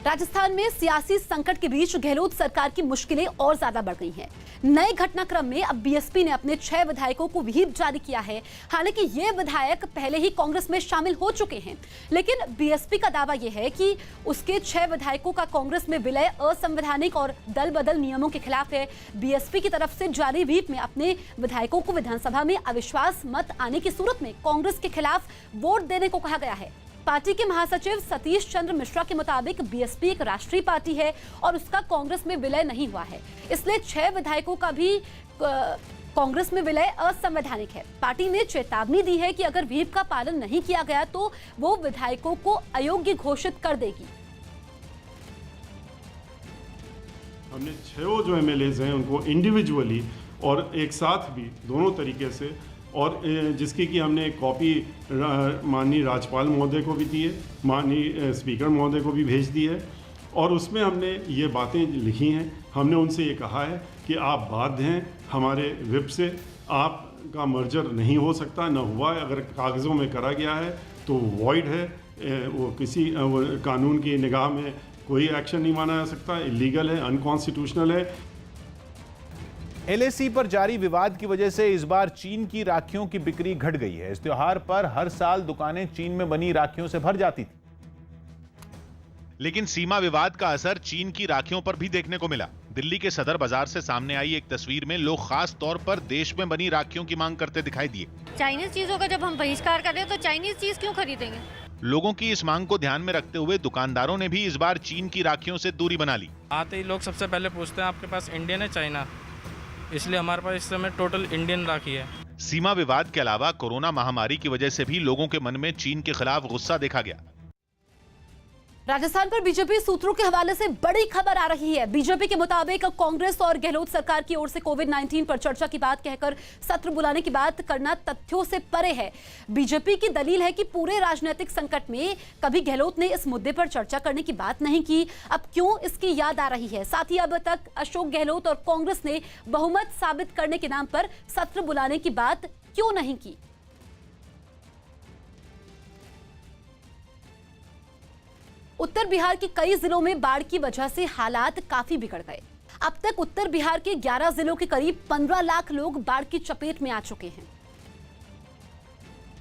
राजस्थान में सियासी संकट के बीच गहलोत सरकार की मुश्किलें और ज्यादा बढ़ गई हैं। नए घटनाक्रम में अब बीएसपी ने अपने 6 विधायकों को व्हीप जारी किया है। हालांकि ये विधायक पहले ही कांग्रेस में शामिल हो चुके हैं, लेकिन बीएसपी का दावा यह है कि उसके 6 विधायकों का कांग्रेस में विलय असंवैधानिक और दल बदल नियमों के खिलाफ है। बीएसपी की तरफ से जारी व्हीप में अपने विधायकों को विधानसभा में अविश्वास मत आने की सूरत में कांग्रेस के खिलाफ वोट देने को कहा गया है। पार्टी के महासचिव सतीश चंद्र मिश्रा के मुताबिक बीएसपी एक राष्ट्रीय पार्टी है और उसका कांग्रेस में विलय नहीं हुआ है, इसलिए 6 विधायकों का भी कांग्रेस में विलय असंवैधानिक है। पार्टी ने चेतावनी दी है कि अगर व्हीप का पालन नहीं किया गया तो वो विधायकों को अयोग्य घोषित कर देगी। हमने 6 जो एमएलएज हैं उनको इंडिविजुअली और एक साथ भी दोनों तरीके से, और जिसकी कि हमने एक कॉपी माननीय राज्यपाल महोदय को भी दी है, माननीय स्पीकर महोदय को भी भेज दी है, और उसमें हमने ये बातें लिखी हैं। हमने उनसे ये कहा है कि आप बाध्य हैं हमारे व्हिप से, आपका मर्जर नहीं हो सकता, न हुआ है, अगर कागज़ों में करा गया है तो वॉइड है, वो किसी कानून की निगाह में कोई एक्शन नहीं माना जा सकता, इलीगल है, अनकॉन्स्टिट्यूशनल है। एलएसी पर जारी विवाद की वजह से इस बार चीन की राखियों की बिक्री घट गई है। इस त्योहार पर हर साल दुकानें चीन में बनी राखियों से भर जाती थी, लेकिन सीमा विवाद का असर चीन की राखियों पर भी देखने को मिला। दिल्ली के सदर बाजार से सामने आई एक तस्वीर में लोग खास तौर पर देश में बनी राखियों की मांग करते दिखाई दिए। चाइनीज चीजों का जब हम बहिष्कार कर रहे हैं तो चाइनीज चीज क्यों खरीदेंगे? लोगों की इस मांग को ध्यान में रखते हुए दुकानदारों ने भी इस बार चीन की राखियों से दूरी बना ली। आते ही लोग सबसे पहले पूछते हैं आपके पास इंडियन है चाइना, इसलिए हमारे पास इस समय टोटल इंडियन राखी है। सीमा विवाद के अलावा कोरोना महामारी की वजह से भी लोगों के मन में चीन के खिलाफ गुस्सा देखा गया। राजस्थान पर बीजेपी सूत्रों के हवाले से बड़ी खबर आ रही है। बीजेपी के मुताबिक कांग्रेस और गहलोत सरकार की ओर से कोविड-19 पर चर्चा की बात कहकर सत्र बुलाने की बात करना तथ्यों से परे है। बीजेपी की दलील है कि पूरे राजनीतिक संकट में कभी गहलोत ने इस मुद्दे पर चर्चा करने की बात नहीं की, अब क्यों इसकी याद आ रही है। साथ ही अब तक अशोक गहलोत और कांग्रेस ने बहुमत साबित करने के नाम पर सत्र बुलाने की बात क्यों नहीं की। उत्तर बिहार के कई जिलों में बाढ़ की वजह से हालात काफी बिगड़ गए। अब तक उत्तर बिहार के 11 जिलों के करीब 15 लाख लोग बाढ़ की चपेट में आ चुके हैं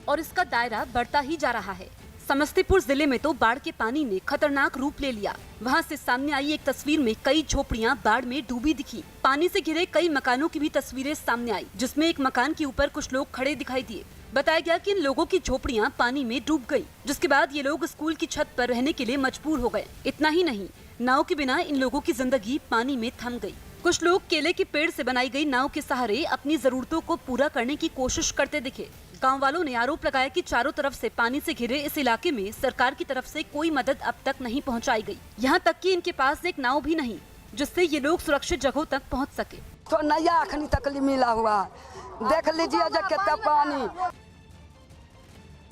और इसका दायरा बढ़ता ही जा रहा है। समस्तीपुर जिले में तो बाढ़ के पानी ने खतरनाक रूप ले लिया। वहां से सामने आई एक तस्वीर में कई झोपड़ियां बाढ़ में डूबी दिखी। पानी से घिरे कई मकानों की भी तस्वीरें सामने आई, जिसमें एक मकान के ऊपर कुछ लोग खड़े दिखाई दिए। बताया गया कि इन लोगों की झोपड़ियां पानी में डूब गई, जिसके बाद ये लोग स्कूल की छत पर रहने के लिए मजबूर हो गए। इतना ही नहीं, नाव के बिना इन लोगों की जिंदगी पानी में थम गई। कुछ लोग केले के पेड़ से बनाई गई नाव के सहारे अपनी जरूरतों को पूरा करने की कोशिश करते दिखे। गांव वालों ने आरोप लगाया कि चारों तरफ से पानी से घिरे इस इलाके में सरकार की तरफ से कोई मदद अब तक नहीं पहुंचाई गई। यहाँ तक कि इनके पास एक नाव भी नहीं जिससे ये लोग सुरक्षित जगहों तक पहुँच सके। तो नया अखनी तक मिला हुआ, देख लीजिए कितना पानी।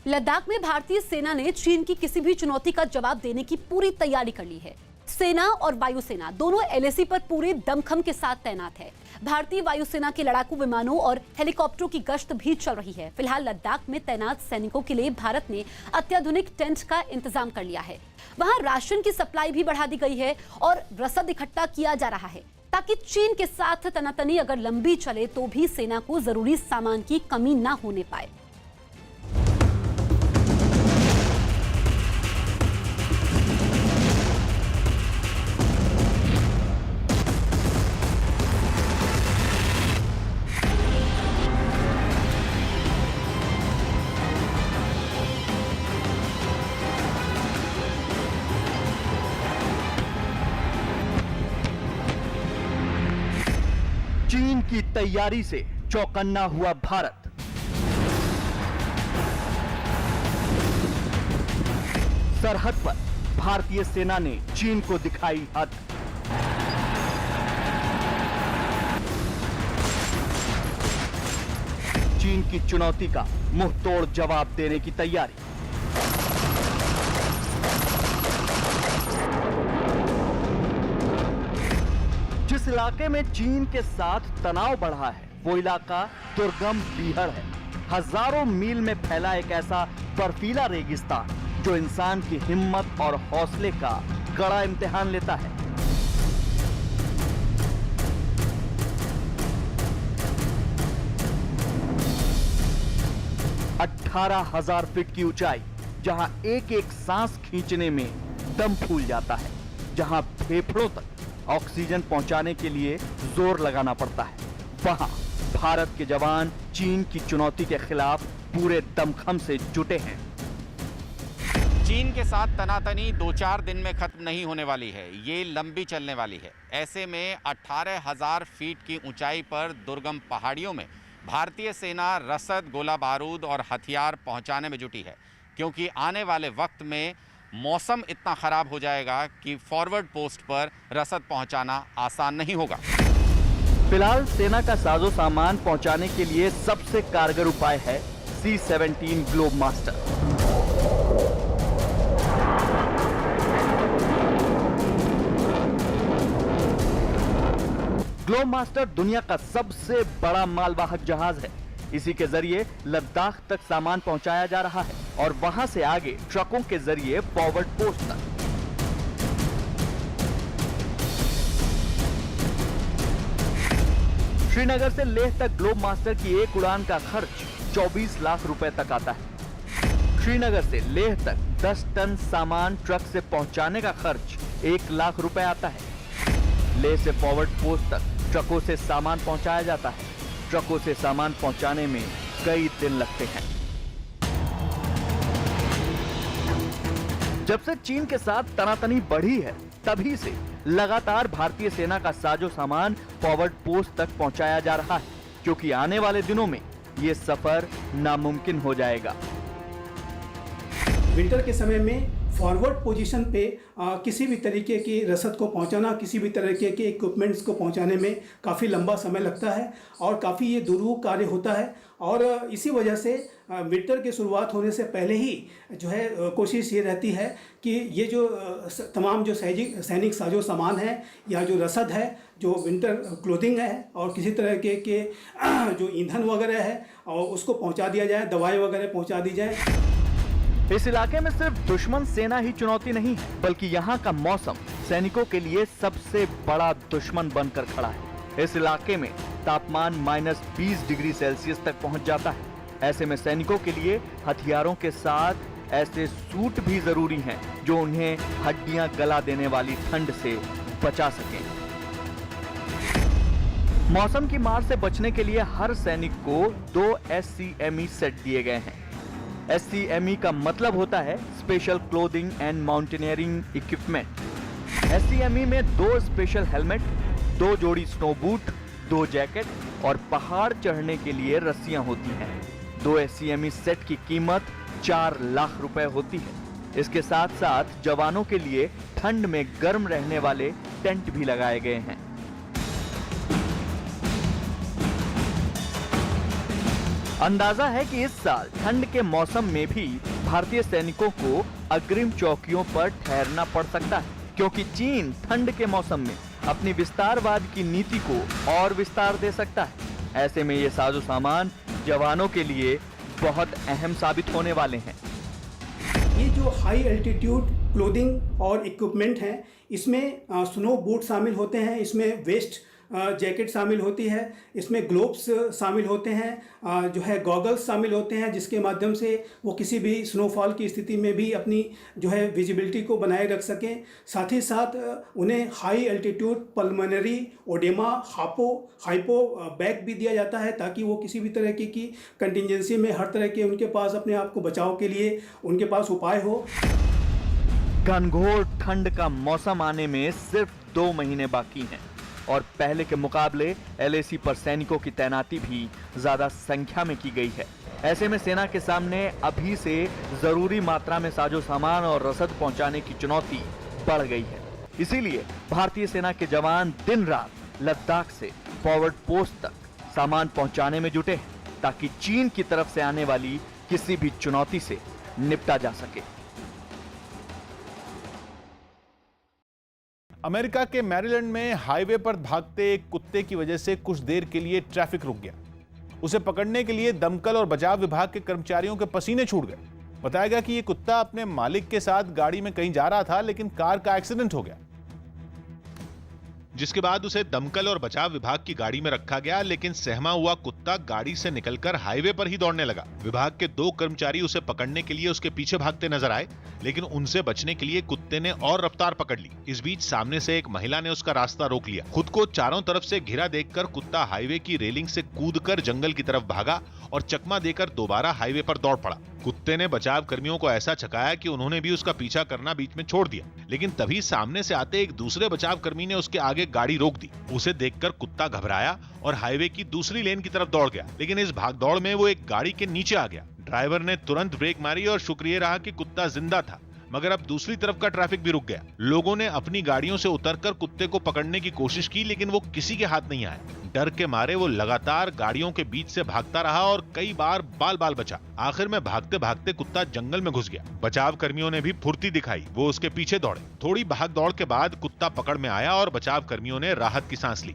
लद्दाख में भारतीय सेना ने चीन की किसी भी चुनौती का जवाब देने की पूरी तैयारी कर ली है। सेना और वायुसेना दोनों एलएसी पर पूरे दमखम के साथ तैनात है। भारतीय वायुसेना के लड़ाकू विमानों और हेलीकॉप्टरों की गश्त भी चल रही है। फिलहाल लद्दाख में तैनात सैनिकों के लिए भारत ने अत्याधुनिक टेंट का इंतजाम कर लिया है। वहां राशन की सप्लाई भी बढ़ा दी गई है और रसद इकट्ठा किया जा रहा है, ताकि चीन के साथ तनातनी अगर लंबी चले तो भी सेना को जरूरी सामान की कमी न होने पाए। चीन की तैयारी से चौकन्ना हुआ भारत। सरहद पर भारतीय सेना ने चीन को दिखाई हद। चीन की चुनौती का मुंहतोड़ जवाब देने की तैयारी। जिस इलाके में चीन के साथ तनाव बढ़ा है वो इलाका दुर्गम बीहड़ है। हजारों मील में फैला एक ऐसा बर्फीला रेगिस्तान जो इंसान की हिम्मत और हौसले का कड़ा इम्तिहान लेता है। अठारह 18,000 फीट की ऊंचाई, जहां एक एक सांस खींचने में दम फूल जाता है, जहां फेफड़ों तक ऑक्सीजन पहुंचाने के लिए जोर लगाना पड़ता है, वहां भारत के जवान चीन की चुनौती के खिलाफ पूरे दमखम से जुटे हैं। चीन के साथ तनातनी 2-4 दिन में खत्म नहीं होने वाली है, ये लंबी चलने वाली है। ऐसे में 18,000 फीट की ऊंचाई पर दुर्गम पहाड़ियों में भारतीय सेना रसद, गोला बारूद और हथियार पहुंचाने में जुटी है, क्योंकि आने वाले वक्त में मौसम इतना खराब हो जाएगा कि फॉरवर्ड पोस्ट पर रसद पहुंचाना आसान नहीं होगा। फिलहाल सेना का साजो सामान पहुंचाने के लिए सबसे कारगर उपाय है C-17 ग्लोबमास्टर। ग्लोबमास्टर दुनिया का सबसे बड़ा मालवाहक जहाज है। इसी के जरिए लद्दाख तक सामान पहुंचाया जा रहा है और वहां से आगे ट्रकों के जरिए फॉरवर्ड पोस्ट तक। श्रीनगर से लेह तक ग्लोबमास्टर की एक उड़ान का खर्च 24 लाख रुपए तक आता है। श्रीनगर से लेह तक 10 टन सामान ट्रक से पहुंचाने का खर्च 1 लाख रुपए आता है। लेह से फॉरवर्ड पोस्ट तक ट्रकों से सामान पहुंचाया जाता है। ट्रकों से सामान पहुंचाने में कई दिन लगते हैं। जब से चीन के साथ तनातनी बढ़ी है, तभी से लगातार भारतीय सेना का साजो सामान फॉरवर्ड पोस्ट तक पहुंचाया जा रहा है, क्योंकि आने वाले दिनों में यह सफर नामुमकिन हो जाएगा। विंटर के समय में फॉरवर्ड पोजीशन पे किसी भी तरीके की रसद को पहुंचाना, किसी भी तरीके के इक्विपमेंट्स को पहुंचाने में काफ़ी लंबा समय लगता है और काफ़ी ये दुरूह कार्य होता है। और इसी वजह से विंटर की शुरुआत होने से पहले ही जो है कोशिश ये रहती है कि ये जो तमाम जो सैनिक साजो सामान है या जो रसद है, जो विंटर क्लोथिंग है और किसी तरह के जो ईंधन वगैरह है और उसको पहुँचा दिया जाए, दवाई वगैरह पहुँचा दी जाए। इस इलाके में सिर्फ दुश्मन सेना ही चुनौती नहीं है, बल्कि यहाँ का मौसम सैनिकों के लिए सबसे बड़ा दुश्मन बनकर खड़ा है। इस इलाके में तापमान -20 डिग्री सेल्सियस तक पहुँच जाता है। ऐसे में सैनिकों के लिए हथियारों के साथ ऐसे सूट भी जरूरी हैं जो उन्हें हड्डियां गला देने वाली ठंड से बचा सकें। मौसम की मार से बचने के लिए हर सैनिक को 2 SCME सेट दिए गए हैं। SCME का मतलब होता है special clothing and mountaineering equipment. SCME में 2 स्पेशल हेलमेट, 2 जोड़ी स्नो बूट, 2 जैकेट और पहाड़ चढ़ने के लिए रस्सियां होती हैं। 2 SCME सेट की कीमत 4 लाख रुपए होती है। इसके साथ साथ जवानों के लिए ठंड में गर्म रहने वाले टेंट भी लगाए गए हैं। अंदाजा है कि इस साल ठंड के मौसम में भी भारतीय सैनिकों को अग्रिम चौकियों पर ठहरना पड़ सकता है, क्योंकि चीन ठंड के मौसम में अपनी विस्तारवाद की नीति को और विस्तार दे सकता है। ऐसे में ये साजो सामान जवानों के लिए बहुत अहम साबित होने वाले हैं। ये जो हाई एल्टीट्यूड क्लोथिंग और इक्विपमेंट हैं, इसमें स्नो बूट शामिल होते हैं, इसमें वेस्ट जैकेट शामिल होती है, इसमें ग्लोव्स शामिल होते हैं, जो है गॉगल्स शामिल होते हैं, जिसके माध्यम से वो किसी भी स्नोफॉल की स्थिति में भी अपनी जो है विजिबिलिटी को बनाए रख सकें। साथ ही साथ उन्हें high altitude pulmonary oedema hypo bag भी दिया जाता है, ताकि वो किसी भी तरह की कंटिजेंसी में हर तरह के उनके पास अपने आप को बचाव के लिए उनके पास उपाय हो। घनघोर ठंड का मौसम आने में सिर्फ 2 महीने बाकी हैं और पहले के मुकाबले LAC पर सैनिकों की तैनाती भी ज्यादा संख्या में की गई है। ऐसे में सेना के सामने अभी से जरूरी मात्रा में साजो सामान और रसद पहुंचाने की चुनौती बढ़ गई है। इसीलिए भारतीय सेना के जवान दिन रात लद्दाख से फॉरवर्ड पोस्ट तक सामान पहुंचाने में जुटे हैं, ताकि चीन की तरफ से आने वाली किसी भी चुनौती से निपटा जा सके। अमेरिका के मैरीलैंड में हाईवे पर भागते एक कुत्ते की वजह से कुछ देर के लिए ट्रैफिक रुक गया। उसे पकड़ने के लिए दमकल और बचाव विभाग के कर्मचारियों के पसीने छूट गए। बताया गया कि ये कुत्ता अपने मालिक के साथ गाड़ी में कहीं जा रहा था, लेकिन कार का एक्सीडेंट हो गया, जिसके बाद उसे दमकल और बचाव विभाग की गाड़ी में रखा गया, लेकिन सहमा हुआ कुत्ता गाड़ी से निकलकर हाईवे पर ही दौड़ने लगा। विभाग के 2 कर्मचारी उसे पकड़ने के लिए उसके पीछे भागते नजर आए, लेकिन उनसे बचने के लिए कुत्ते ने और रफ्तार पकड़ ली। इस बीच सामने से एक महिला ने उसका रास्ता रोक लिया। खुद को चारों तरफ से घिरा देखकर कुत्ता हाईवे की रेलिंग से कूदकर जंगल की तरफ भागा और चकमा देकर दोबारा हाईवे पर दौड़ पड़ा। कुत्ते ने बचाव कर्मियों को ऐसा चकाया कि उन्होंने भी उसका पीछा करना बीच में छोड़ दिया, लेकिन तभी सामने से आते एक दूसरे बचाव कर्मी ने उसके आगे गाड़ी रोक दी। उसे देखकर कुत्ता घबराया और हाईवे की दूसरी लेन की तरफ दौड़ गया, लेकिन इस भागदौड़ में वो एक गाड़ी के नीचे आ गया। ड्राइवर ने तुरंत ब्रेक मारी और शुक्रिया रहा कि कुत्ता जिंदा था, मगर अब दूसरी तरफ का ट्रैफिक भी रुक गया। लोगों ने अपनी गाड़ियों से उतरकर कुत्ते को पकड़ने की कोशिश की, लेकिन वो किसी के हाथ नहीं आया। डर के मारे वो लगातार गाड़ियों के बीच से भागता रहा और कई बार बाल बाल बचा। आखिर में भागते भागते कुत्ता जंगल में घुस गया। बचाव कर्मियों ने भी फुर्ती दिखाई, वो उसके पीछे दौड़े। थोड़ी भाग दौड़ के बाद कुत्ता पकड़ में आया और बचाव कर्मियों ने राहत की सांस ली।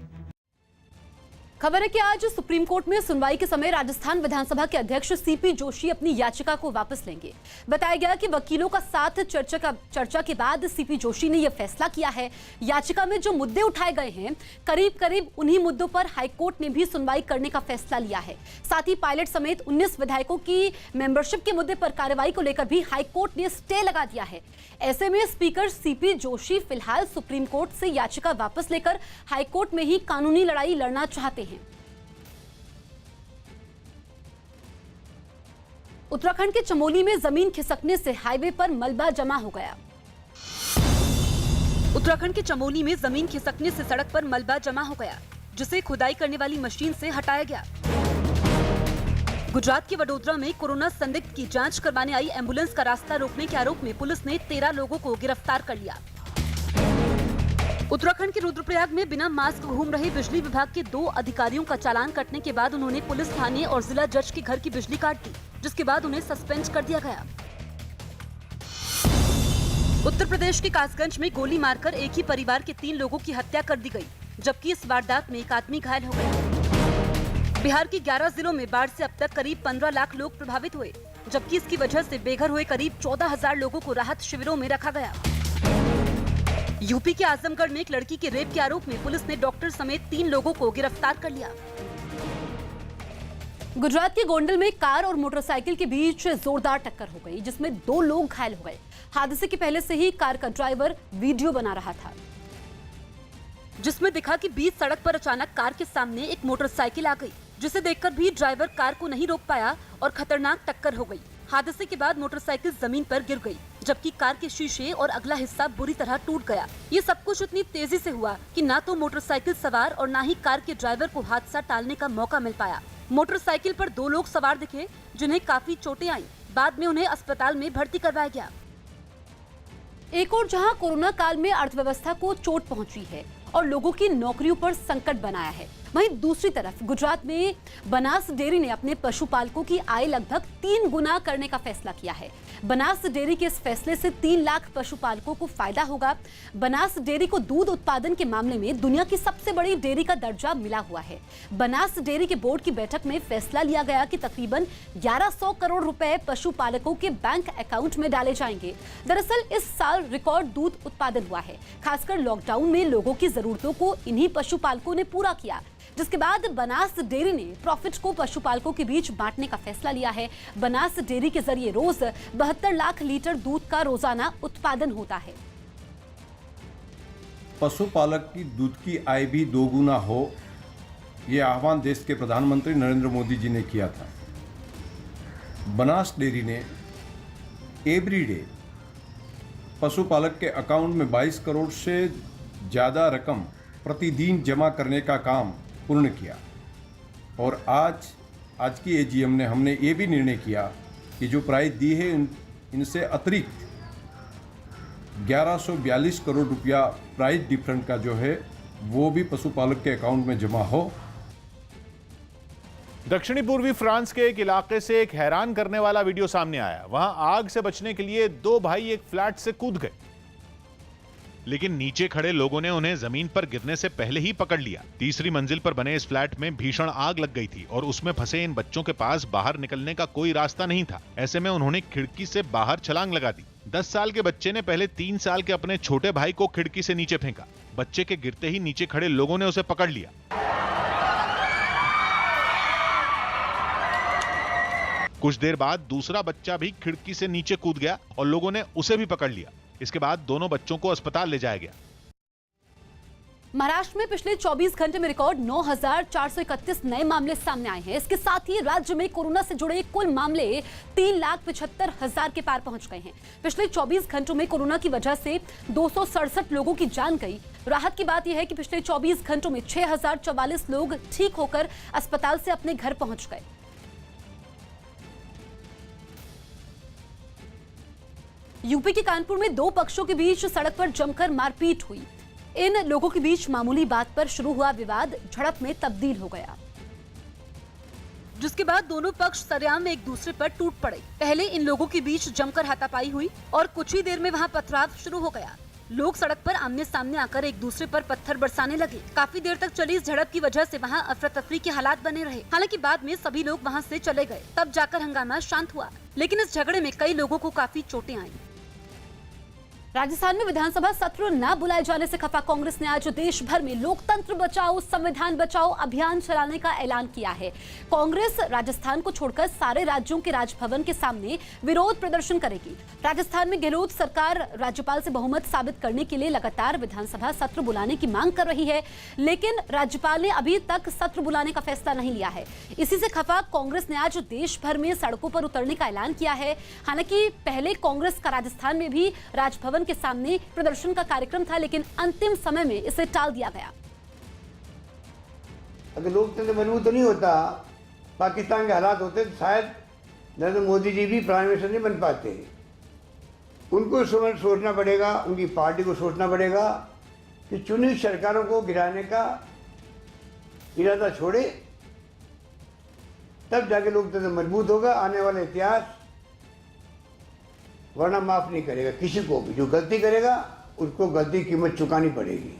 खबर है कि आज सुप्रीम कोर्ट में सुनवाई के समय राजस्थान विधानसभा के अध्यक्ष सीपी जोशी अपनी याचिका को वापस लेंगे। बताया गया कि वकीलों का साथ चर्चा के बाद सीपी जोशी ने यह फैसला किया है। याचिका में जो मुद्दे उठाए गए हैं, करीब करीब उन्हीं मुद्दों पर हाईकोर्ट ने भी सुनवाई करने का फैसला लिया है। साथ ही पायलट समेत 19 विधायकों की मेंबरशिप के मुद्दे पर कार्रवाई को लेकर भी हाईकोर्ट ने स्टे लगा दिया है। ऐसे में स्पीकर सीपी जोशी फिलहाल सुप्रीम कोर्ट से याचिका वापस लेकर हाईकोर्ट में ही कानूनी लड़ाई लड़ना चाहते हैं। उत्तराखंड के चमोली में जमीन खिसकने से हाईवे पर मलबा जमा हो गया। उत्तराखंड के चमोली में जमीन खिसकने से सड़क पर मलबा जमा हो गया, जिसे खुदाई करने वाली मशीन से हटाया गया। गुजरात के वडोदरा में कोरोना संदिग्ध की जांच करवाने आई एम्बुलेंस का रास्ता रोकने के आरोप में पुलिस ने 13 लोगों को गिरफ्तार कर लिया। उत्तराखंड के रुद्रप्रयाग में बिना मास्क घूम रहे बिजली विभाग के 2 अधिकारियों का चालान कटने के बाद उन्होंने पुलिस थाने और जिला जज के घर की बिजली काट दी, जिसके बाद उन्हें सस्पेंड कर दिया गया। उत्तर प्रदेश के कासगंज में गोली मारकर एक ही परिवार के 3 लोगों की हत्या कर दी गई, जबकि इस वारदात में एक आदमी घायल हो गया। बिहार के 11 जिलों में बाढ़ से अब तक करीब 15 लाख लोग प्रभावित हुए, जबकि इसकी वजह से बेघर हुए करीब 14,000 लोगों को राहत शिविरों में रखा गया। यूपी के आजमगढ़ में एक लड़की के रेप के आरोप में पुलिस ने डॉक्टर समेत 3 लोगों को गिरफ्तार कर लिया। गुजरात के गोंडल में कार और मोटरसाइकिल के बीच जोरदार टक्कर हो गई, जिसमें 2 लोग घायल हो गए। हादसे के पहले से ही कार का ड्राइवर वीडियो बना रहा था, जिसमें दिखा कि बीच सड़क पर अचानक कार के सामने एक मोटरसाइकिल आ गई, जिसे देखकर भी ड्राइवर कार को नहीं रोक पाया और खतरनाक टक्कर हो गई। हादसे के बाद मोटरसाइकिल जमीन पर गिर गई, जबकि कार के शीशे और अगला हिस्सा बुरी तरह टूट गया। ये सब कुछ इतनी तेजी से हुआ कि ना तो मोटरसाइकिल सवार और ना ही कार के ड्राइवर को हादसा टालने का मौका मिल पाया। मोटरसाइकिल पर 2 लोग सवार दिखे, जिन्हें काफी चोटें आईं। बाद में उन्हें अस्पताल में भर्ती करवाया गया। एक और जहां कोरोना काल में अर्थव्यवस्था को चोट पहुंची है और लोगों की नौकरियों पर संकट बनाया है, वहीं दूसरी तरफ गुजरात में बनास डेयरी ने अपने पशुपालकों की आय लगभग 3 गुना करने का फैसला किया है। बनास डेयरी के इस फैसले से 3 लाख पशुपालकों को फायदा होगा। बनास डेयरी को दूध उत्पादन के मामले में दुनिया की सबसे बड़ी डेयरी का दर्जा मिला हुआ है। बनास डेयरी के बोर्ड की बैठक में फैसला लिया गया कि तकरीबन 1100 करोड़ रुपए पशुपालकों के बैंक अकाउंट में डाले जाएंगे। दरअसल इस साल रिकॉर्ड दूध उत्पादन हुआ है। खासकर लॉकडाउन में लोगों की जरूरतों को इन्हीं पशुपालकों ने पूरा किया, जिसके बाद बनास डेयरी ने प्रॉफिट को पशुपालकों के बीच बांटने का फैसला लिया है। बनास डेयरी के जरिए रोज 72 लाख लीटर दूध का रोजाना उत्पादन होता है। पशुपालक की दूध की आय भी 2 गुना हो, ये आह्वान देश के प्रधानमंत्री नरेंद्र मोदी जी ने किया था। बनास डेयरी ने एवरीडे पशुपालक के अकाउंट में 22 करोड़ से ज़्यादा रकम प्रतिदिन जमा करने का काम पूर्ण किया। और आज की एजीएम ने हमने ये भी निर्णय किया कि जो प्राइस दी है इनसे अतिरिक्त 1142 करोड़ रुपया प्राइस डिफरेंट का जो है वो भी पशुपालक के अकाउंट में जमा हो। दक्षिणी पूर्वी फ्रांस के एक इलाके से एक हैरान करने वाला वीडियो सामने आया। वहां आग से बचने के लिए 2 भाई एक फ्लैट से कूद गए। लेकिन नीचे खड़े लोगों ने उन्हें जमीन पर गिरने से पहले ही पकड़ लिया। तीसरी मंजिल पर बने इस फ्लैट में भीषण आग लग गई थी और उसमें फंसे इन बच्चों के पास बाहर निकलने का कोई रास्ता नहीं था। ऐसे में उन्होंने खिड़की से बाहर छलांग लगा दी। 10 साल के बच्चे ने पहले 3 साल के अपने छोटे भाई को खिड़की से नीचे फेंका। बच्चे के गिरते ही नीचे खड़े लोगों ने उसे पकड़ लिया। कुछ देर बाद दूसरा बच्चा भी खिड़की से नीचे कूद गया और लोगों ने उसे भी पकड़ लिया। इसके बाद दोनों बच्चों को अस्पताल ले जाया गया। महाराष्ट्र में पिछले 24 घंटे में रिकॉर्ड 9,431 नए मामले सामने आए हैं। इसके साथ ही राज्य में कोरोना से जुड़े कुल मामले 3,75,000 के पार पहुंच गए हैं। पिछले 24 घंटों में कोरोना की वजह से 267 लोगों की जान गई। राहत की बात यह है कि पिछले 24 घंटों में 6,044 लोग ठीक होकर अस्पताल से अपने घर पहुंच गए। यूपी के कानपुर में 2 पक्षों के बीच सड़क पर जमकर मारपीट हुई। इन लोगों के बीच मामूली बात पर शुरू हुआ विवाद झड़प में तब्दील हो गया, जिसके बाद दोनों पक्ष सरेआम में एक दूसरे पर टूट पड़े। पहले इन लोगों के बीच जमकर हाथापाई हुई और कुछ ही देर में वहां पथराव शुरू हो गया। लोग सड़क पर आमने सामने आकर एक दूसरे पर पत्थर बरसाने लगे। काफी देर तक चली इस झड़प की वजह से वहां अफरा तफरी के हालात बने रहे। हालांकि बाद में सभी लोग वहां से चले गए, तब जाकर हंगामा शांत हुआ। लेकिन इस झगड़े में कई लोगों को काफी चोटें आई। राजस्थान में विधानसभा सत्र न बुलाए जाने से खफा कांग्रेस ने आज देश भर में लोकतंत्र बचाओ संविधान बचाओ अभियान चलाने का ऐलान किया है। कांग्रेस राजस्थान को छोड़कर सारे राज्यों के राजभवन के सामने विरोध प्रदर्शन करेगी। राजस्थान में गहलोत सरकार राज्यपाल से बहुमत साबित करने के लिए लगातार विधानसभा सत्र बुलाने की मांग कर रही है, लेकिन राज्यपाल ने अभी तक सत्र बुलाने का फैसला नहीं लिया है। इसी से खफा कांग्रेस ने आज देश भर में सड़कों पर उतरने का ऐलान किया है। हालांकि पहले कांग्रेस का राजस्थान में भी राजभवन के सामने प्रदर्शन का कार्यक्रम था, लेकिन अंतिम समय में इसे टाल दिया गया। अगर लोकतंत्र मजबूत नहीं होता, पाकिस्तान के हालात होते तो शायद नरेंद्र मोदी जी भी प्राइम मिनिस्टर नहीं बन पाते। उनको सोचना पड़ेगा, उनकी पार्टी को सोचना पड़ेगा कि चुनी सरकारों को गिराने का इरादा छोड़े, तब जाके लोकतंत्र मजबूत होगा। आने वाला इतिहास वरना माफ नहीं करेगा किसी को भी। जो गलती करेगा उसको गलती की कीमत चुकानी पड़ेगी।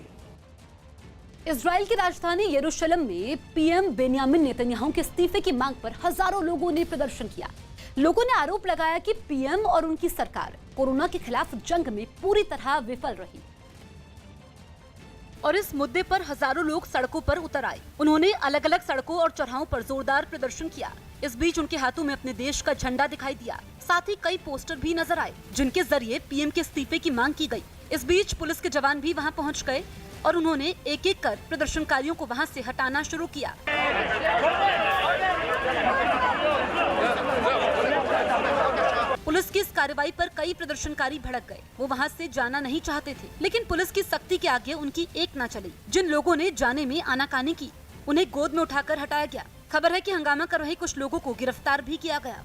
इजराइल की राजधानी यरूशलेम में पीएम बेन्यामिन नेतन्याहू के इस्तीफे की मांग पर हजारों लोगों ने प्रदर्शन किया। लोगों ने आरोप लगाया कि पीएम और उनकी सरकार कोरोना के खिलाफ जंग में पूरी तरह विफल रही और इस मुद्दे पर हजारों लोग सड़कों पर उतर आए। उन्होंने अलग अलग सड़कों और चौराहों पर जोरदार प्रदर्शन किया। इस बीच उनके हाथों में अपने देश का झंडा दिखाई दिया। साथ ही कई पोस्टर भी नजर आए जिनके जरिए पीएम के इस्तीफे की मांग की गई। इस बीच पुलिस के जवान भी वहां पहुंच गए और उन्होंने एक एक कर प्रदर्शनकारियों को वहां से हटाना शुरू किया। पुलिस की इस कार्रवाई पर कई प्रदर्शनकारी भड़क गए। वो वहां से जाना नहीं चाहते थे, लेकिन पुलिस की सख्ती के आगे उनकी एक ना चली। जिन लोगों ने जाने में आनाकानी की, उन्हें गोद में उठाकर हटाया गया। खबर है कि हंगामा कर रहे कुछ लोगों को गिरफ्तार भी किया गया।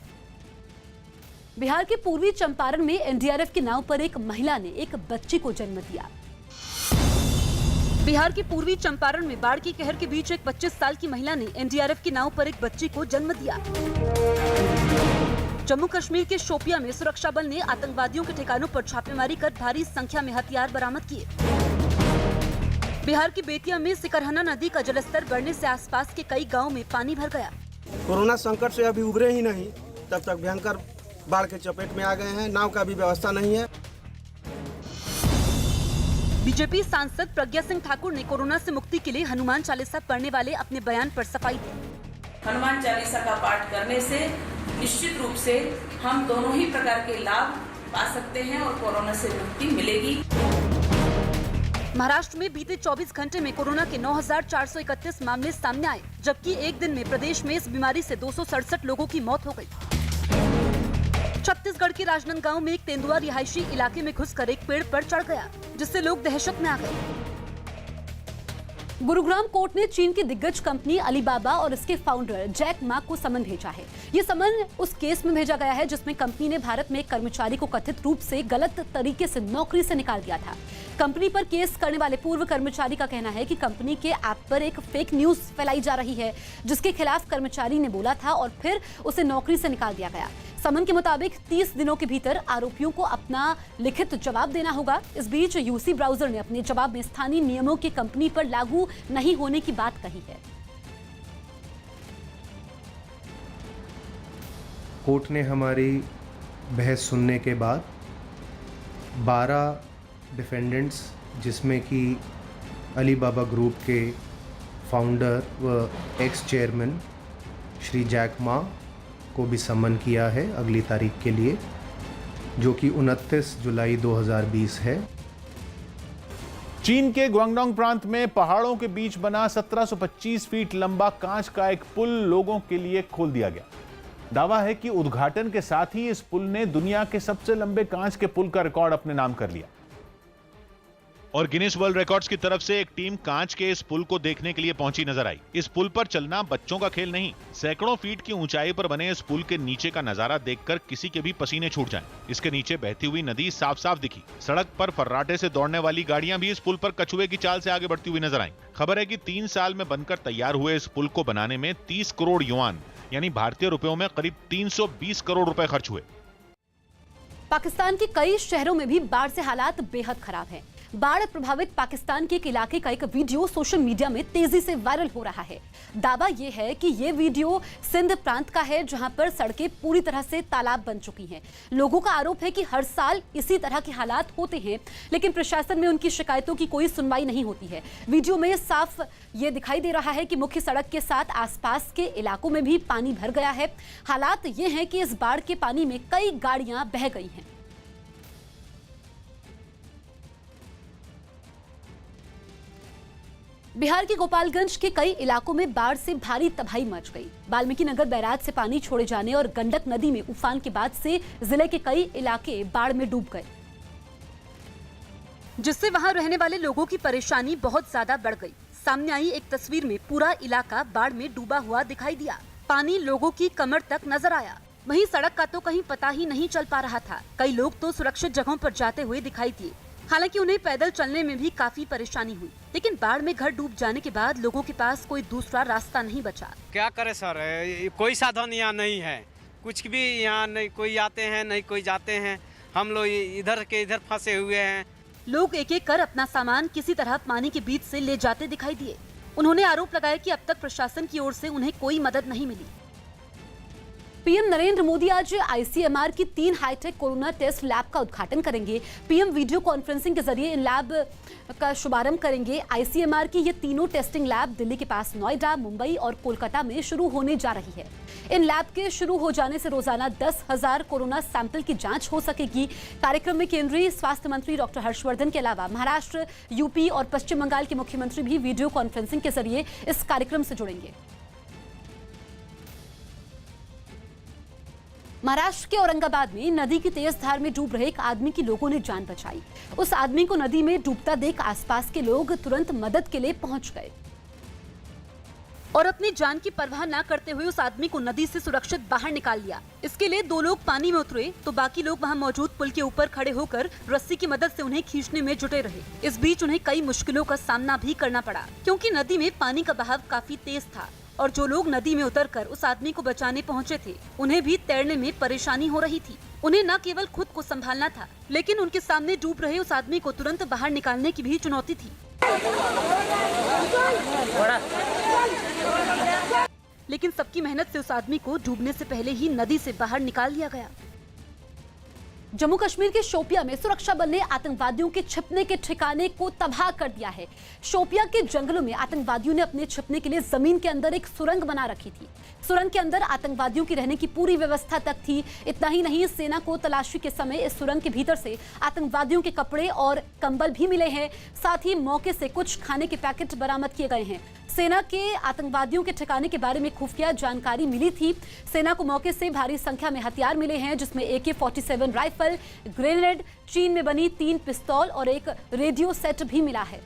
बिहार के पूर्वी चंपारण में एनडीआरएफ की नाव पर एक महिला ने एक बच्ची को जन्म दिया। बिहार के पूर्वी चंपारण में बाढ़ की कहर के बीच एक 25 साल की महिला ने एनडीआरएफ की नाव पर एक बच्ची को जन्म दिया। जम्मू कश्मीर के शोपिया में सुरक्षा बल ने आतंकवादियों के ठिकानों पर छापेमारी कर भारी संख्या में हथियार बरामद किए। बिहार की बेतिया में सिकरहना नदी का जलस्तर बढ़ने से आसपास के कई गांवों में पानी भर गया। कोरोना संकट से अभी उभरे ही नहीं, तब तक भयंकर बाढ़ के चपेट में आ गए हैं। नाव का भी व्यवस्था नहीं है। बीजेपी सांसद प्रज्ञा सिंह ठाकुर ने कोरोना से मुक्ति के लिए हनुमान चालीसा पढ़ने वाले अपने बयान पर सफाई दी। हनुमान चालीसा का पाठ करने से निश्चित रूप से हम दोनों ही प्रकार के लाभ पा सकते हैं और कोरोना से मुक्ति मिलेगी। महाराष्ट्र में बीते 24 घंटे में कोरोना के 9,431 मामले सामने आए, जबकि एक दिन में प्रदेश में इस बीमारी से 267 लोगों की मौत हो गई। छत्तीसगढ़ के राजनांदगांव में एक तेंदुआ रिहायशी इलाके में घुसकर एक पेड़ पर चढ़ गया, जिससे लोग दहशत में आ गए। गुरुग्राम कोर्ट ने चीन की दिग्गज कंपनी अलीबाबा और इसके फाउंडर जैक मा को समन भेजा है। ये समन उस केस में भेजा गया है जिसमें कंपनी ने भारत में एक कर्मचारी को कथित रूप से गलत तरीके से नौकरी से निकाल दिया था। कंपनी पर केस करने वाले पूर्व कर्मचारी का कहना है कि कंपनी के ऐप पर एक फेक न्यूज फैलाई जा रही है, जिसके खिलाफ कर्मचारी ने बोला था और फिर उसे नौकरी से निकाल दिया गया। समन के मुताबिक 30 दिनों के भीतर आरोपियों को अपना लिखित जवाब देना होगा। इस बीच यूसी ब्राउजर ने अपने जवाब में स्थानीय नियमों की कंपनी पर लागू नहीं होने की बात कही है। कोर्ट ने हमारी बहस सुनने के बाद 12 डिफेंडेंट्स, जिसमें कि अली बाबा ग्रुप के फाउंडर व ex chairman Shri Jack Ma को भी समन किया है अगली तारीख के लिए, जो कि 29 जुलाई 2020 है। चीन के ग्वांगडोंग प्रांत में पहाड़ों के बीच बना 1725 फीट लंबा कांच का एक पुल लोगों के लिए खोल दिया गया। दावा है कि उद्घाटन के साथ ही इस पुल ने दुनिया के सबसे लंबे कांच के पुल का रिकॉर्ड अपने नाम कर लिया। और गिनीज वर्ल्ड रिकॉर्ड्स की तरफ से एक टीम कांच के इस पुल को देखने के लिए पहुंची नजर आई। इस पुल पर चलना बच्चों का खेल नहीं। सैकड़ों फीट की ऊंचाई पर बने इस पुल के नीचे का नजारा देखकर किसी के भी पसीने छूट जाएं। इसके नीचे बहती हुई नदी साफ साफ दिखी। सड़क पर फर्राटे से दौड़ने वाली गाड़ियां भी इस पुल पर कछुए की चाल से आगे बढ़ती हुई नजर आईं। खबर है कि 3 साल में बनकर तैयार हुए इस पुल को बनाने में 30 करोड़ युआन यानी भारतीय रुपयों में करीब 320 करोड़ रुपए खर्च हुए। पाकिस्तान के कई शहरों में भी बाढ़ से हालात बेहद खराब हैं। बाढ़ प्रभावित पाकिस्तान के एक इलाके का एक वीडियो सोशल मीडिया में तेजी से वायरल हो रहा है। दावा यह है कि यह वीडियो सिंध प्रांत का है, जहां पर सड़कें पूरी तरह से तालाब बन चुकी हैं। लोगों का आरोप है कि हर साल इसी तरह के हालात होते हैं, लेकिन प्रशासन में उनकी शिकायतों की कोई सुनवाई नहीं होती है। वीडियो में साफ ये दिखाई दे रहा है कि मुख्य सड़क के साथ आसपास के इलाकों में भी पानी भर गया है। हालात ये हैं कि इस बाढ़ के पानी में कई गाड़ियां बह गई हैं। बिहार के गोपालगंज के कई इलाकों में बाढ़ से भारी तबाही मच गई। वाल्मीकि नगर बैराज से पानी छोड़े जाने और गंडक नदी में उफान के बाद से जिले के कई इलाके बाढ़ में डूब गए, जिससे वहां रहने वाले लोगों की परेशानी बहुत ज्यादा बढ़ गई। सामने आई एक तस्वीर में पूरा इलाका बाढ़ में डूबा हुआ दिखाई दिया। पानी लोगों की कमर तक नजर आया। वहीं सड़क का तो कहीं पता ही नहीं चल पा रहा था। कई लोग तो सुरक्षित जगहों पर जाते हुए दिखाई दिए। हालांकि उन्हें पैदल चलने में भी काफी परेशानी हुई, लेकिन बाढ़ में घर डूब जाने के बाद लोगों के पास कोई दूसरा रास्ता नहीं बचा। क्या करे सर, कोई साधन यहाँ नहीं है, कुछ भी यहाँ नहीं, कोई आते हैं नहीं कोई जाते हैं। हम लोग इधर के इधर फंसे हुए हैं। लोग एक एक कर अपना सामान किसी तरह पानी के बीच से ले जाते दिखाई दिए। उन्होंने आरोप लगाया कि अब तक प्रशासन की ओर से उन्हें कोई मदद नहीं मिली। पीएम नरेंद्र मोदी आज आईसीएमआर की 3 हाईटेक कोरोना टेस्ट लैब का उद्घाटन करेंगे। पीएम वीडियो कॉन्फ्रेंसिंग के जरिए इन लैब का शुभारंभ करेंगे। आईसीएमआर की ये तीनों टेस्टिंग लैब दिल्ली के पास नोएडा, मुंबई और कोलकाता में शुरू होने जा रही है। इन लैब के शुरू हो जाने से रोजाना 10,000 कोरोना सैंपल की जांच हो सकेगी। कार्यक्रम में केंद्रीय स्वास्थ्य मंत्री डॉक्टर हर्षवर्धन के अलावा महाराष्ट्र, यूपी और पश्चिम बंगाल के मुख्यमंत्री भी वीडियो कॉन्फ्रेंसिंग के जरिए इस कार्यक्रम से जुड़ेंगे। महाराष्ट्र के औरंगाबाद में नदी की तेज धार में डूब रहे एक आदमी की लोगों ने जान बचाई। उस आदमी को नदी में डूबता देख आसपास के लोग तुरंत मदद के लिए पहुंच गए और अपनी जान की परवाह न करते हुए उस आदमी को नदी से सुरक्षित बाहर निकाल लिया। इसके लिए 2 लोग पानी में उतरे तो बाकी लोग वहां मौजूद पुल के ऊपर खड़े होकर रस्सी की मदद से उन्हें खींचने में जुटे रहे। इस बीच उन्हें कई मुश्किलों का सामना भी करना पड़ा, क्योंकि नदी में पानी का बहाव काफी तेज था और जो लोग नदी में उतरकर उस आदमी को बचाने पहुंचे थे, उन्हें भी तैरने में परेशानी हो रही थी। उन्हें न केवल खुद को संभालना था, लेकिन उनके सामने डूब रहे उस आदमी को तुरंत बाहर निकालने की भी चुनौती थी। लेकिन सबकी मेहनत से उस आदमी को डूबने से पहले ही नदी से बाहर निकाल दिया गया। जम्मू कश्मीर के शोपिया में सुरक्षा बल ने आतंकवादियों के छिपने के ठिकाने को तबाह कर दिया है। शोपिया के जंगलों में आतंकवादियों ने अपने छिपने के लिए जमीन के अंदर एक सुरंग बना रखी थी। सुरंग के अंदर आतंकवादियों की रहने की पूरी व्यवस्था तक थी। इतना ही नहीं, सेना को तलाशी के समय इस सुरंग के भीतर से आतंकवादियों के कपड़े और कंबल भी मिले हैं। साथ ही मौके से कुछ खाने के पैकेट बरामद किए गए हैं। सेना के आतंकवादियों के ठिकाने के बारे में खुफिया जानकारी मिली थी। सेना को मौके से भारी संख्या में हथियार मिले हैं, जिसमें AK-47 राइफल, ग्रेनेड, चीन में बनी 3 पिस्तौल और एक रेडियो सेट भी मिला है।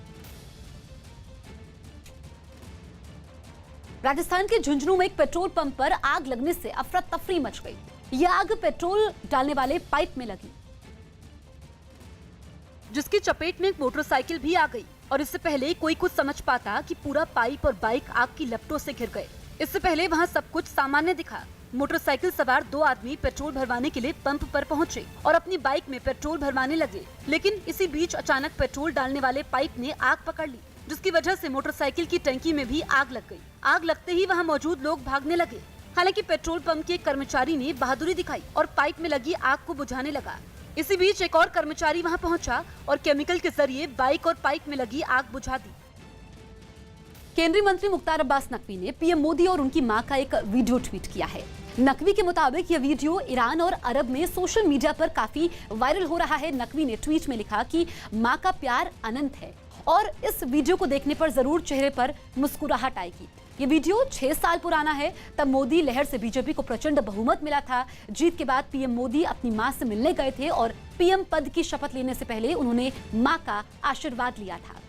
राजस्थान के झुंझुनू में एक पेट्रोल पंप पर आग लगने से अफरा तफरी मच गई। यह आग पेट्रोल डालने वाले पाइप में लगी, जिसकी चपेट में एक मोटरसाइकिल भी आ गई और इससे पहले कोई कुछ समझ पाता कि पूरा पाइप और बाइक आग की लपटों से घिर गए। इससे पहले वहां सब कुछ सामान्य दिखा। मोटरसाइकिल सवार 2 आदमी पेट्रोल भरवाने के लिए पंप पर पहुंचे और अपनी बाइक में पेट्रोल भरवाने लगे, लेकिन इसी बीच अचानक पेट्रोल डालने वाले पाइप ने आग पकड़ ली, जिसकी वजह से मोटरसाइकिल की टंकी में भी आग लग गई। आग लगते ही वहां मौजूद लोग भागने लगे। हालांकि पेट्रोल पंप के कर्मचारी ने बहादुरी दिखाई और पाइप में लगी आग को बुझाने लगा। इसी बीच एक और कर्मचारी वहां पहुंचा और केमिकल के जरिए बाइक और पाइप में लगी आग बुझा दी। केंद्रीय मंत्री मुख्तार अब्बास नकवी ने पीएम मोदी और उनकी मां का एक वीडियो ट्वीट किया है। नकवी के मुताबिक यह वीडियो ईरान और अरब में सोशल मीडिया पर काफी वायरल हो रहा है। नकवी ने ट्वीट में लिखा कि मां का प्यार अनंत है और इस वीडियो को देखने पर जरूर चेहरे पर मुस्कुराहट आएगी। ये वीडियो 6 साल पुराना है। तब मोदी लहर से बीजेपी को प्रचंड बहुमत मिला था। जीत के बाद पीएम मोदी अपनी मां से मिलने गए थे और पीएम पद की शपथ लेने से पहले उन्होंने मां का आशीर्वाद लिया था।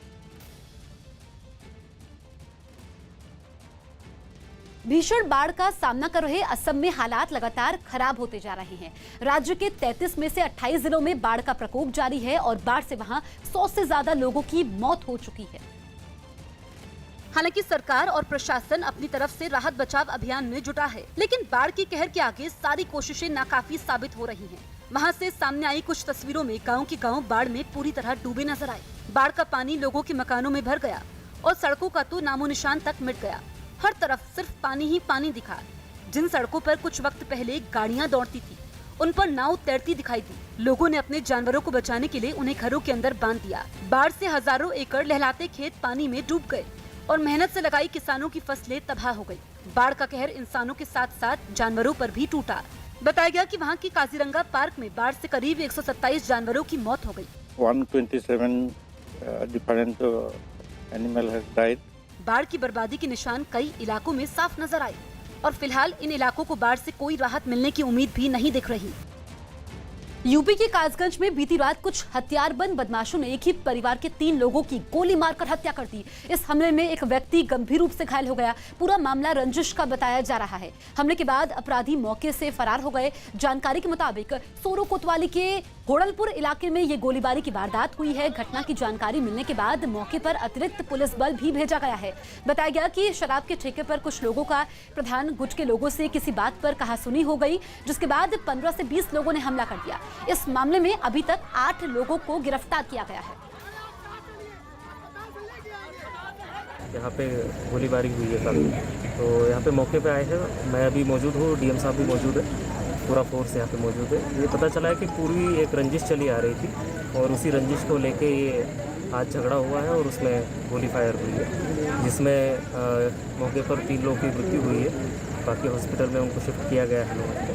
भीषण बाढ़ का सामना कर रहे असम में हालात लगातार खराब होते जा रहे हैं। राज्य के 33 में से 28 जिलों में बाढ़ का प्रकोप जारी है और बाढ़ से वहां 100 से ज्यादा लोगों की मौत हो चुकी है। हालांकि सरकार और प्रशासन अपनी तरफ से राहत बचाव अभियान में जुटा है, लेकिन बाढ़ की कहर के आगे सारी कोशिशें नाकाफी साबित हो रही हैं। वहां से सामने आई कुछ तस्वीरों में गांव के गांव बाढ़ में पूरी तरह डूबे नजर आए। बाढ़ का पानी लोगों के मकानों में भर गया और सड़कों का तो नामो निशान तक मिट गया। हर तरफ सिर्फ पानी ही पानी दिखा। जिन सड़कों पर कुछ वक्त पहले गाड़ियां दौड़ती थी, उन पर नाव तैरती दिखाई दी। लोगों ने अपने जानवरों को बचाने के लिए उन्हें घरों के अंदर बांध दिया। बाढ़ से हजारों एकड़ लहलाते खेत पानी में डूब गए और मेहनत से लगाई किसानों की फसलें तबाह हो गई। बाढ़ का कहर इंसानों के साथ साथ जानवरों पर भी टूटा। बताया गया कि वहां की काजीरंगा पार्क में बाढ़ से करीब 127 जानवरों की मौत हो गई। 127 different animal has died. बाढ़ की बर्बादी के निशान कई इलाकों में साफ नजर आए और फिलहाल इन इलाकों को बाढ़ से कोई राहत मिलने की उम्मीद भी नहीं दिख रही। यूपी के कासगंज में बीती रात कुछ हथियारबंद बदमाशों ने एक ही परिवार के 3 लोगों की गोली मारकर हत्या कर दी। इस हमले में एक व्यक्ति गंभीर रूप से घायल हो गया। पूरा मामला रंजिश का बताया जा रहा है। हमले के बाद अपराधी मौके से फरार हो गए। जानकारी के मुताबिक सोरो कोतवाली के घोड़लपुर इलाके में ये गोलीबारी की वारदात हुई है। घटना की जानकारी मिलने के बाद मौके पर अतिरिक्त पुलिस बल भी भेजा गया है। बताया गया कि शराब के ठेके पर कुछ लोगों का प्रधान गुट के लोगों से किसी बात पर कहासुनी हो गई, जिसके बाद 15 से 20 लोगों ने हमला कर दिया। इस मामले में अभी तक 8 लोगों को गिरफ्तार किया गया है। यहाँ पे गोलीबारी हुई है कल, तो यहाँ पे मौके पे आए हैं। मैं अभी मौजूद हूँ, डीएम साहब भी मौजूद है, पूरा फोर्स यहाँ पे मौजूद है। ये पता चला है कि पूरी एक रंजिश चली आ रही थी और उसी रंजिश को लेके ये आज झगड़ा हुआ है और उसमें गोली फायर हुई है, जिसमें मौके पर 3 लोगों की मृत्यु हुई है। बाकी हॉस्पिटल में उनको शिफ्ट किया गया है।